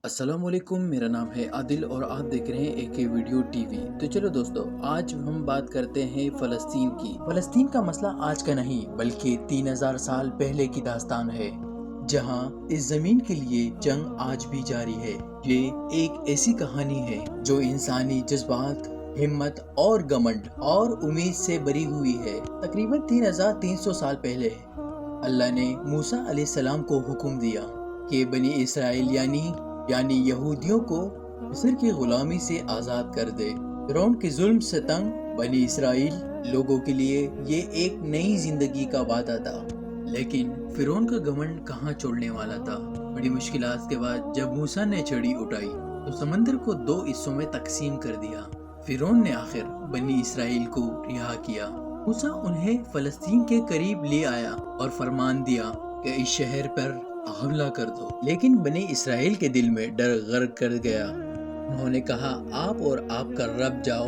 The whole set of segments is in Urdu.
السلام علیکم، میرا نام ہے عادل اور آپ دیکھ رہے ہیں ایک ویڈیو ٹی وی۔ تو چلو دوستو، آج ہم بات کرتے ہیں فلسطین کی۔ فلسطین کا مسئلہ آج کا نہیں بلکہ 3000 سال پہلے کی داستان ہے، جہاں اس زمین کے لیے جنگ آج بھی جاری ہے۔ یہ ایک ایسی کہانی ہے جو انسانی جذبات، ہمت اور گھمنڈ اور امید سے بری ہوئی ہے۔ تقریباً 3300 سال پہلے اللہ نے موسیٰ علیہ السلام کو حکم دیا کہ بنی اسرائیل یعنی یہودیوں کو مصر کی غلامی سے آزاد کر دے۔ فرعون کے ظلم سے تنگ بنی اسرائیل لوگوں کے لیے یہ ایک نئی زندگی کا وعدہ تھا، لیکن فرعون کا گھمنڈ کہاں چھوڑنے والا تھا۔ بڑی مشکلات کے بعد جب موسیٰ نے چھڑی اٹھائی تو سمندر کو 2 حصوں میں تقسیم کر دیا۔ فرعون نے آخر بنی اسرائیل کو رہا کیا۔ موسیٰ انہیں فلسطین کے قریب لے آیا اور فرمان دیا کہ اس شہر پر حملہ کر دو، لیکن بنی اسرائیل کے دل میں ڈر غرق کر گیا۔ انہوں نے کہا، آپ اور آپ کا رب جاؤ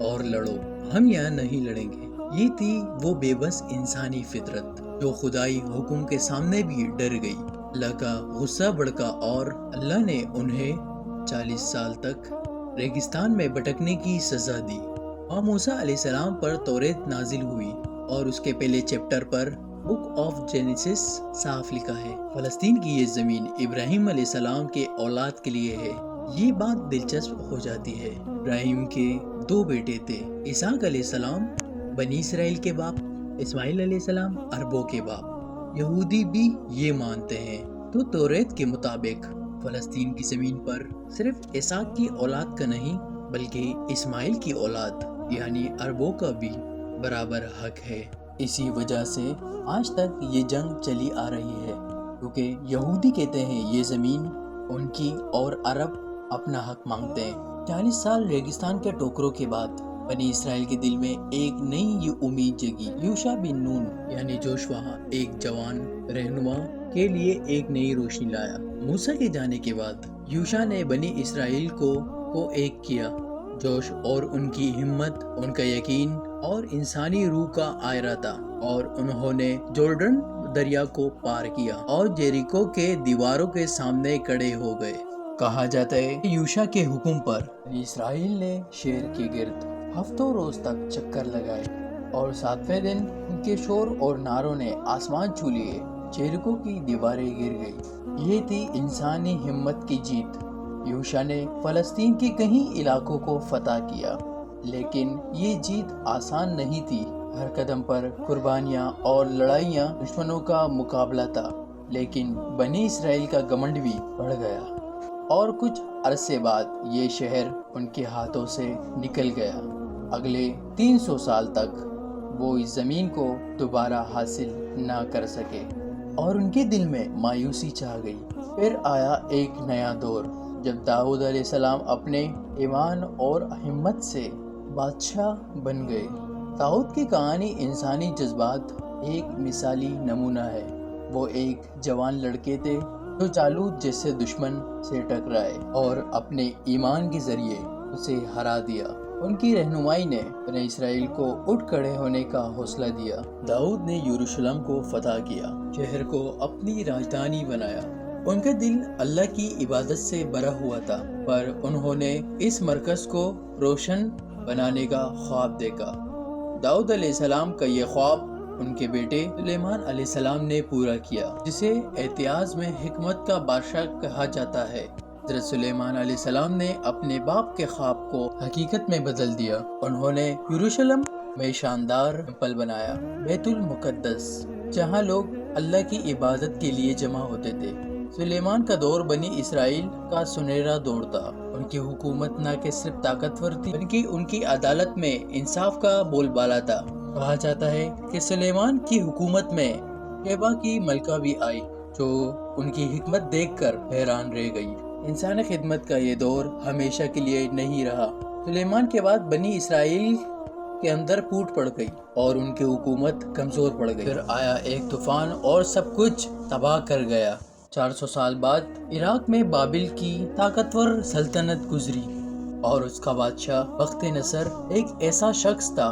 اور لڑو، ہم یہاں نہیں لڑیں گے۔ یہ تھی وہ بے بس انسانی فطرت جو خدائی حکم کے سامنے بھی ڈر گئی۔ اللہ کا غصہ بھڑکا اور اللہ نے انہیں 40 سال تک ریگستان میں بھٹکنے کی سزا دی۔ اور موسیٰ علیہ السلام پر توریت نازل ہوئی اور اس کے پہلے chapter per book of Genesis صاف لکھا ہے، فلسطین کی یہ زمین ابراہیم علیہ السلام کے اولاد کے لیے ہے۔ یہ بات دلچسپ ہو جاتی ہے، ابراہیم کے 2 بیٹے تھے، اسحاق علیہ السلام بنی اسرائیل کے باپ، اسماعیل علیہ السلام عربوں کے باپ۔ یہودی بھی یہ مانتے ہیں۔ تو توریت کے مطابق فلسطین کی زمین پر صرف اسحاق کی اولاد کا نہیں بلکہ اسماعیل کی اولاد یعنی عربوں کا بھی برابر حق ہے۔ اسی وجہ سے آج تک یہ جنگ چلی آ رہی ہے، کیونکہ یہودی کہتے ہیں یہ زمین ان کی اور عرب اپنا حق مانگتے ہیں۔ 40 سال ریگستان کے ٹوکروں کے بعد بنی اسرائیل کے دل میں ایک نئی امید جگی۔ یوشع بن نون یعنی جوشوا ایک جوان رہنما کے لیے ایک نئی روشنی لایا۔ موسیٰ کے جانے کے بعد یوشع نے بنی اسرائیل کو ایک کیا۔ جوش اور ان کی ہمت، ان کا یقین اور انسانی روح کا آئرہ تھا، اور انہوں نے جورڈن دریا کو پار کیا اور جیریکو کے دیواروں کے سامنے کھڑے ہو گئے۔ کہا جاتا ہے کہ یوشع کے حکم پر بنی اسرائیل نے شہر کے گرد ہفتوں روز تک چکر لگائے، اور 7ویں دن ان کے شور اور نعروں نے آسمان چھو لیے، جیریکو کی دیواریں گر گئی۔ یہ تھی انسانی ہمت کی جیت۔ یوشع نے فلسطین کے کئی علاقوں کو فتح کیا، لیکن یہ جیت آسان نہیں تھی۔ ہر قدم پر قربانیاں اور لڑائیاں، دشمنوں کا مقابلہ تھا، لیکن بنی اسرائیل کا گھمنڈ بھی بڑھ گیا، اور کچھ عرصے بعد یہ شہر ان کے ہاتھوں سے نکل گیا۔ اگلے 300 سال تک وہ اس زمین کو دوبارہ حاصل نہ کر سکے، اور ان کے دل میں مایوسی چھا گئی۔ پھر آیا ایک نیا دور، جب داؤد علیہ السلام اپنے ایمان اور ہمت سے بادشاہ بن گئے۔ داؤد کی کہانی انسانی جذبات ایک مثالی نمونہ ہے۔ وہ ایک جوان لڑکے تھے جو جالوت جیسے دشمن سے ٹکرائے اور اپنے ایمان کے ذریعے اسے ہرا دیا۔ ان کی رہنمائی نے بنی اسرائیل کو اٹھ کھڑے ہونے کا حوصلہ دیا۔ داؤد نے یروشلم کو فتح کیا، شہر کو اپنی راجدھانی بنایا۔ ان کا دل اللہ کی عبادت سے بھرا ہوا تھا، پر انہوں نے اس مرکز کو روشن بنانے کا خواب دیکھا۔ داؤد علیہ السلام کا یہ خواب ان کے بیٹے سلیمان علیہ السلام نے پورا کیا، جسے اعتیاز میں حکمت کا بادشاہ کہا جاتا ہے۔ حضرت سلیمان علیہ السلام نے اپنے باپ کے خواب کو حقیقت میں بدل دیا۔ انہوں نے یروشلم میں شاندار ٹیمپل بنایا، بیت المقدس، جہاں لوگ اللہ کی عبادت کے لیے جمع ہوتے تھے۔ سلیمان کا دور بنی اسرائیل کا سنہرا دور تھا۔ ان کی حکومت نہ کہ صرف طاقتور تھی بلکہ ان کی عدالت میں انصاف کا بول بالا تھا۔ کہا جاتا ہے کہ سلیمان کی حکومت میں شیبا کی ملکہ بھی آئی، جو ان کی حکمت دیکھ کر حیران رہ گئی۔ انسانی خدمت کا یہ دور ہمیشہ کے لیے نہیں رہا۔ سلیمان کے بعد بنی اسرائیل کے اندر پھوٹ پڑ گئی اور ان کی حکومت کمزور پڑ گئی۔ پھر آیا ایک طوفان اور سب کچھ تباہ کر گیا۔ 400 سال بعد عراق میں بابل کی طاقتور سلطنت گزری، اور اس کا بادشاہ بخت نصر ایک ایسا شخص تھا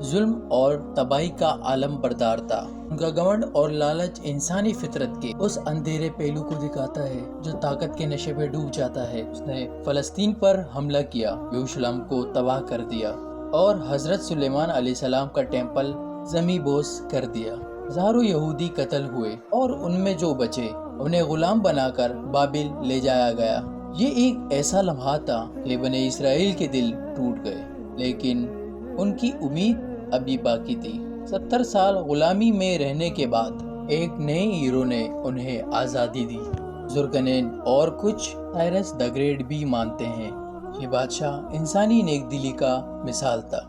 ظلم اور تباہی کا عالم بردار تھا۔ ان کا گھمنڈ اور لالچ انسانی فطرت کے اس اندھیرے پہلو کو دکھاتا ہے جو طاقت کے نشے میں ڈوب جاتا ہے۔ اس نے فلسطین پر حملہ کیا، یروشلم کو تباہ کر دیا اور حضرت سلیمان علیہ السلام کا ٹیمپل زمیں بوس کر دیا۔ ہزاروں یہودی قتل ہوئے اور ان میں جو بچے انہیں غلام بنا کر بابل لے جایا گیا۔ یہ ایک ایسا لمحہ تھا کہ بنی اسرائیل کے دل ٹوٹ گئے، لیکن ان کی امید ابھی باقی تھی۔ 70 سال غلامی میں رہنے کے بعد ایک نئے ہیرو نے انہیں آزادی دی۔ زرکنین اور کچھ سائرس دی گریٹ بھی مانتے ہیں یہ بادشاہ انسانی نیک دلی کا مثال تھا۔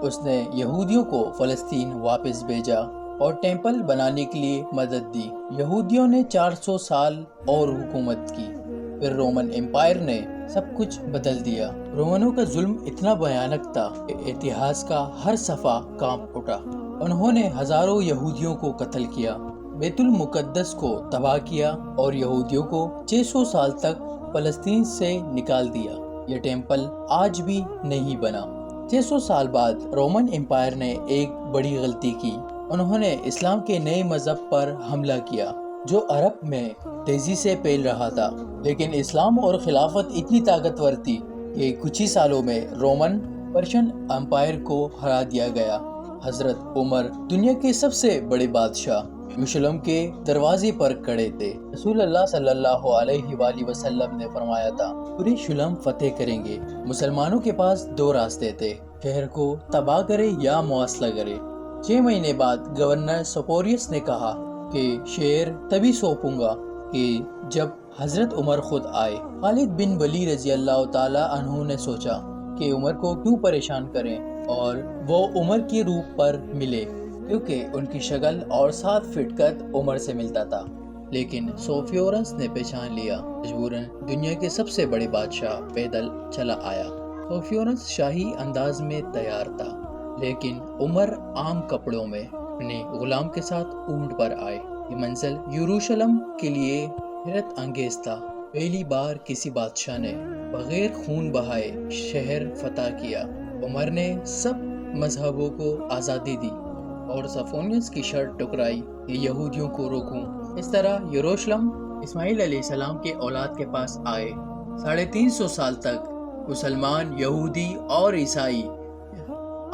اس نے یہودیوں کو فلسطین واپس بھیجا اور ٹیمپل بنانے کے لیے مدد دی۔ یہودیوں نے 400 سال اور حکومت کی، پھر رومن امپائر نے سب کچھ بدل دیا۔ رومنوں کا ظلم اتنا بھیانک تھا کہ اتہاس کا ہر صفحہ کانپ اٹھا۔ انہوں نے ہزاروں یہودیوں کو قتل کیا، بیت المقدس کو تباہ کیا اور یہودیوں کو 600 سال تک فلسطین سے نکال دیا۔ یہ ٹیمپل آج بھی نہیں بنا۔ 600 سال بعد رومن امپائر نے ایک بڑی غلطی کی۔ انہوں نے اسلام کے نئے مذہب پر حملہ کیا جو عرب میں تیزی سے پھیل رہا تھا، لیکن اسلام اور خلافت اتنی طاقتور تھی کہ کچھ ہی سالوں میں رومن پرشین امپائر کو ہرا دیا گیا۔ حضرت عمر دنیا کے سب سے بڑے بادشاہ یروشلم کے دروازے پر کھڑے تھے۔ رسول اللہ صلی اللہ علیہ وآلہ وسلم نے فرمایا تھا یروشلم فتح کریں گے۔ مسلمانوں کے پاس 2 راستے تھے، شہر کو تباہ کرے یا محاصرہ کرے۔ 6 مہینے بعد گورنر سپوریس نے کہا کہ شہر تبھی سونپوں گا کہ جب حضرت عمر خود آئے۔ خالد بن ولید رضی اللہ تعالیٰ عنہ نے سوچا کہ عمر کو کیوں پریشان کریں، اور وہ عمر کی روح پر ملے کیونکہ ان کی شکل اور 7 فٹ قد عمر سے ملتا تھا، لیکن سوفیورس نے پہچان لیا۔ مجبوراً دنیا کے سب سے بڑے بادشاہ پیدل چلا آیا۔ سوفیورس شاہی انداز میں تیار تھا، لیکن عمر عام کپڑوں میں اپنے غلام کے ساتھ اونٹ پر آئے۔ یہ منزل یروشلم کے لیے حیرت انگیز تھا۔ پہلی بار کسی بادشاہ نے بغیر خون بہائے شہر فتح کیا۔ عمر نے سب مذہبوں کو آزادی دی اور صفونیس کی شرط ٹکرائی کہ یہودیوں کو روکوں۔ اس طرح یروشلم اسماعیل علیہ السلام کے اولاد کے پاس آئے۔ 350 سال تک مسلمان، یہودی اور عیسائی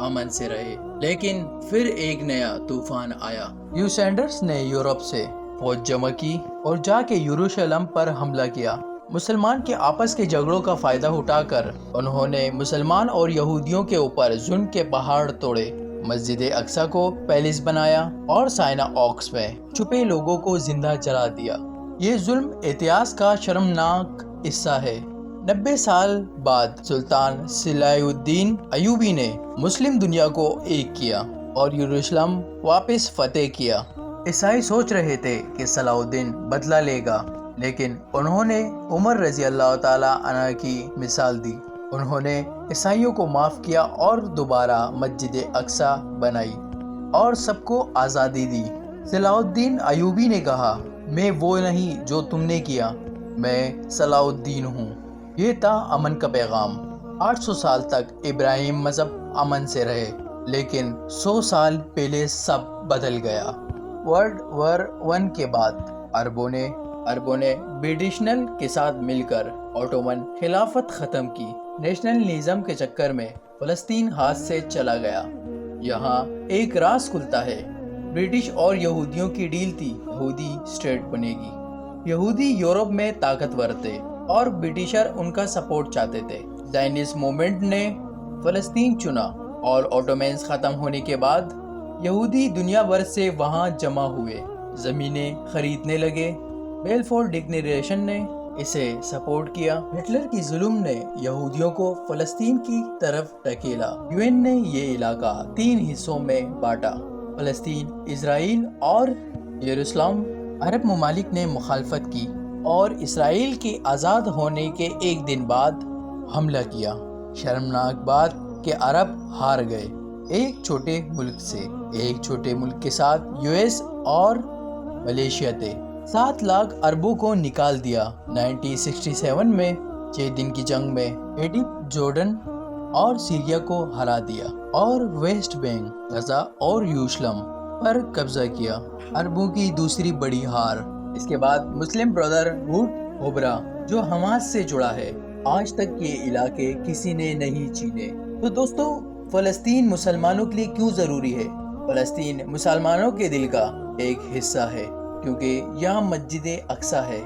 امن سے رہے، لیکن پھر ایک نیا طوفان آیا۔ یوسینڈرس نے یورپ سے فوج جمع کی اور جا کے یروشلم پر حملہ کیا۔ مسلمان کے آپس کے جھگڑوں کا فائدہ اٹھا کر انہوں نے مسلمان اور یہودیوں کے اوپر ظلم کے پہاڑ توڑے، مسجد اقصی کو پیلس بنایا اور سائنا آکس میں چھپے لوگوں کو زندہ جلا دیا۔ یہ ظلم اتہاس کا شرمناک حصہ ہے۔ 90 سال بعد سلطان صلاح الدین ایوبی نے مسلم دنیا کو ایک کیا اور یروشلم واپس فتح کیا۔ عیسائی سوچ رہے تھے کہ صلاح الدین بدلہ لے گا، لیکن انہوں نے عمر رضی اللہ تعالیٰ عنہ کی مثال دی۔ انہوں نے عیسائیوں کو معاف کیا اور دوبارہ مسجد اقصی بنائی اور سب کو آزادی دی۔ صلاح الدین ایوبی نے کہا، میں وہ نہیں جو تم نے کیا، میں صلاح الدین ہوں۔ یہ تھا امن کا پیغام۔ 800 سال تک ابراہیم مذہب امن سے رہے، لیکن 100 سال پہلے سب بدل گیا۔ ورلڈ وار 1 کے بعد عربوں نے برٹشنل کے ساتھ مل کر اوٹومن خلافت ختم کی۔ نیشنلزم کے چکر میں فلسطین ہاتھ سے چلا گیا۔ یہاں ایک راز کھلتا ہے، برٹش اور یہودیوں کی ڈیل تھی، یہودی اسٹیٹ بنے گی۔ یہودی یورپ میں طاقتور تھے اور برٹشر ان کا سپورٹ چاہتے تھے۔ زائنسٹ موومنٹ نے فلسطین چنا اور اوٹومنز ختم ہونے کے بعد یہودی دنیا بھر سے وہاں جمع ہوئے، زمینیں خریدنے لگے۔ بیلفور ڈکلیریشن نے اسے سپورٹ کیا۔ ہٹلر کی ظلم نے یہودیوں کو فلسطین کی طرف ڈھکیلا۔ UN نے یہ علاقہ 3 حصوں میں بانٹا، فلسطین، اسرائیل اور یروشلم۔ عرب ممالک نے مخالفت کی اور اسرائیل کے آزاد ہونے کے 1 دن بعد حملہ کیا۔ شرمناک بات کہ عرب ہار گئے، ایک چھوٹے ملک کے ساتھ US اور ملیشیا تھے۔ 7 لاکھ عربوں کو نکال دیا۔ 1967 میں 6 دن کی جنگ میں ایجپٹ، جارڈن، اور سیریا کو ہرا دیا اور ویسٹ بینک، غزہ اور یروشلم پر قبضہ کیا۔ عربوں کی دوسری بڑی ہار۔ اس کے بعد مسلم برادر ہوڈ ابھرا جو حماس سے جڑا ہے۔ آج تک یہ علاقے کسی نے نہیں چھینے۔ تو دوستو، فلسطین مسلمانوں کے لیے کیوں ضروری ہے؟ فلسطین مسلمانوں کے دل کا ایک حصہ ہے، کیونکہ یہاں مسجد اقصی ہے،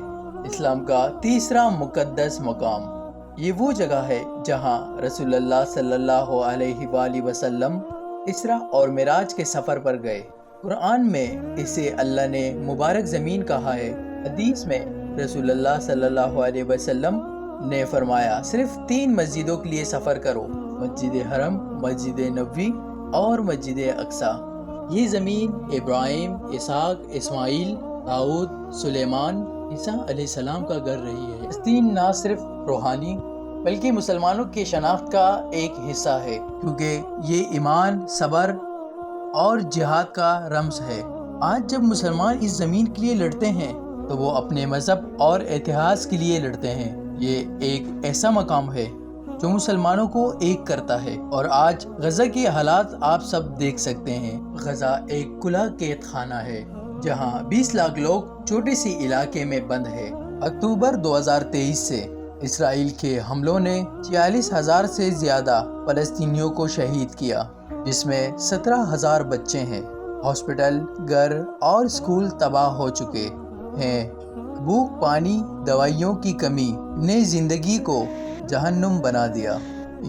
اسلام کا تیسرا مقدس مقام۔ یہ وہ جگہ ہے جہاں رسول اللہ صلی اللہ علیہ وآلہ وسلم اسراء اور معراج کے سفر پر گئے۔ قرآن میں اسے اللہ نے مبارک زمین کہا ہے۔ حدیث میں رسول اللہ صلی اللہ علیہ وسلم نے فرمایا، صرف 3 مسجدوں کے لیے سفر کرو، مسجد حرم، مسجد نبوی اور مسجد اقصی۔ یہ زمین ابراہیم، اسحاق، اسماعیل، داؤد، سلیمان، عیسیٰ علیہ السلام کا گھر رہی ہے۔ فلسطین نہ صرف روحانی بلکہ مسلمانوں کی شناخت کا ایک حصہ ہے، کیونکہ یہ ایمان، صبر اور جہاد کا رمز ہے۔ آج جب مسلمان اس زمین کے لیے لڑتے ہیں تو وہ اپنے مذہب اور اتحاد کے لیے لڑتے ہیں۔ یہ ایک ایسا مقام ہے جو مسلمانوں کو ایک کرتا ہے۔ اور آج غزہ کے حالات آپ سب دیکھ سکتے ہیں۔ غزہ ایک کھلا قید خانہ ہے جہاں 20 لاکھ لوگ چھوٹے سی علاقے میں بند ہے۔ اکتوبر 2023 سے اسرائیل کے حملوں نے 46,000 سے زیادہ فلسطینیوں کو شہید کیا، جس میں 17,000 بچے ہیں۔ ہاسپٹل، گھر اور اسکول تباہ ہو چکے ہیں۔ بھوک، پانی، دوائیوں کی کمی نے زندگی کو جہنم بنا دیا۔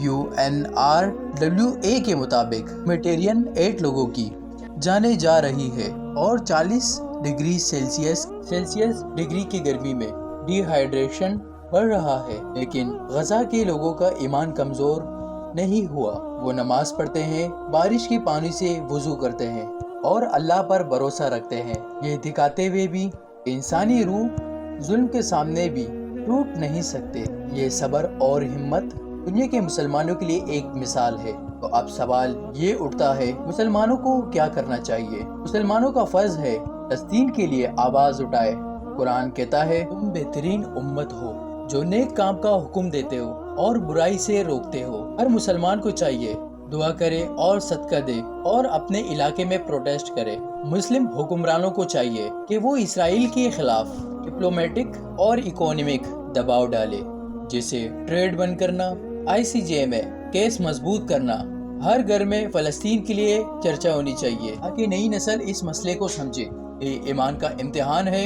UNRWA کے مطابق میڈیٹرینین 8 لوگوں کی جانیں جا رہی ہے اور 40 ڈگری سیلسیس ڈگری کی گرمی میں ڈی ہائیڈریشن بڑھ رہا ہے۔ لیکن غزہ کے لوگوں کا ایمان کمزور نہیں ہوا۔ وہ نماز پڑھتے ہیں، بارش کے پانی سے وضو کرتے ہیں اور اللہ پر بھروسہ رکھتے ہیں، یہ دکھاتے ہوئے بھی انسانی روح ظلم کے سامنے بھی ٹوٹ نہیں سکتے۔ یہ صبر اور ہمت دنیا کے مسلمانوں کے لیے ایک مثال ہے۔ تو اب سوال یہ اٹھتا ہے، مسلمانوں کو کیا کرنا چاہیے؟ مسلمانوں کا فرض ہے فلسطین کے لیے آواز اٹھائے۔ قرآن کہتا ہے، تم بہترین امت ہو جو نیک کام کا حکم دیتے ہو اور برائی سے روکتے ہو۔ ہر مسلمان کو چاہیے دعا کرے اور صدقہ دے اور اپنے علاقے میں پروٹیسٹ کرے۔ مسلم حکمرانوں کو چاہیے کہ وہ اسرائیل کے خلاف ڈپلومیٹک اور اکانومک دباؤ ڈالے، جیسے ٹریڈ بند کرنا، ICJ میں کیس مضبوط کرنا۔ ہر گھر میں فلسطین کے لیے چرچا ہونی چاہیے تاکہ نئی نسل اس مسئلے کو سمجھے۔ یہ ایمان کا امتحان ہے،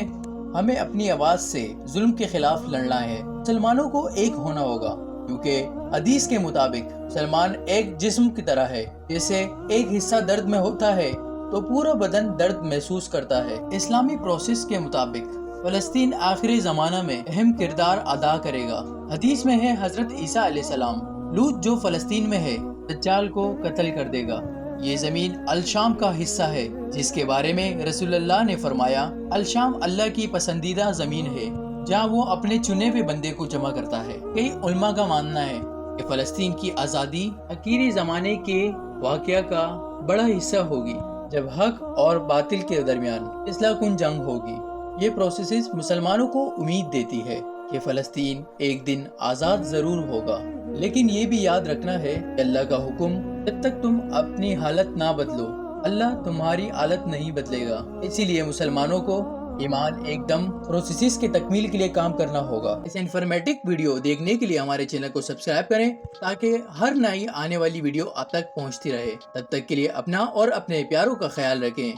ہمیں اپنی آواز سے ظلم کے خلاف لڑنا ہے۔ مسلمانوں کو ایک ہونا ہوگا، کیونکہ حدیث کے مطابق مسلمان ایک جسم کی طرح ہے، جیسے ایک حصہ درد میں ہوتا ہے تو پورا بدن درد محسوس کرتا ہے۔ اسلامی پروسیس کے مطابق فلسطین آخری زمانہ میں اہم کردار ادا کرے گا۔ حدیث میں ہے، حضرت عیسیٰ علیہ السلام لوط جو فلسطین میں ہے دجال کو قتل کر دے گا۔ یہ زمین الشام کا حصہ ہے، جس کے بارے میں رسول اللہ نے فرمایا، الشام اللہ کی پسندیدہ زمین ہے جہاں وہ اپنے چنے ہوئے بندے کو جمع کرتا ہے۔ کئی علماء کا ماننا ہے کہ فلسطین کی آزادی آخری زمانے کے واقعہ کا بڑا حصہ ہوگی، جب حق اور باطل کے درمیان اصلاح کن جنگ ہوگی۔ یہ پروسیس مسلمانوں کو امید دیتی ہے کہ فلسطین ایک دن آزاد ضرور ہوگا، لیکن یہ بھی یاد رکھنا ہے کہ اللہ کا حکم، جب تک تم اپنی حالت نہ بدلو، اللہ تمہاری حالت نہیں بدلے گا۔ اسی لیے مسلمانوں کو ایمان ایک دم پروسیس کی تکمیل کے لیے کام کرنا ہوگا۔ اس انفارمیٹک ویڈیو دیکھنے کے لیے ہمارے چینل کو سبسکرائب کریں تاکہ ہر نئی آنے والی ویڈیو آپ تک پہنچتی رہے۔ تب تک کے لیے اپنا اور اپنے پیاروں کا خیال رکھیں۔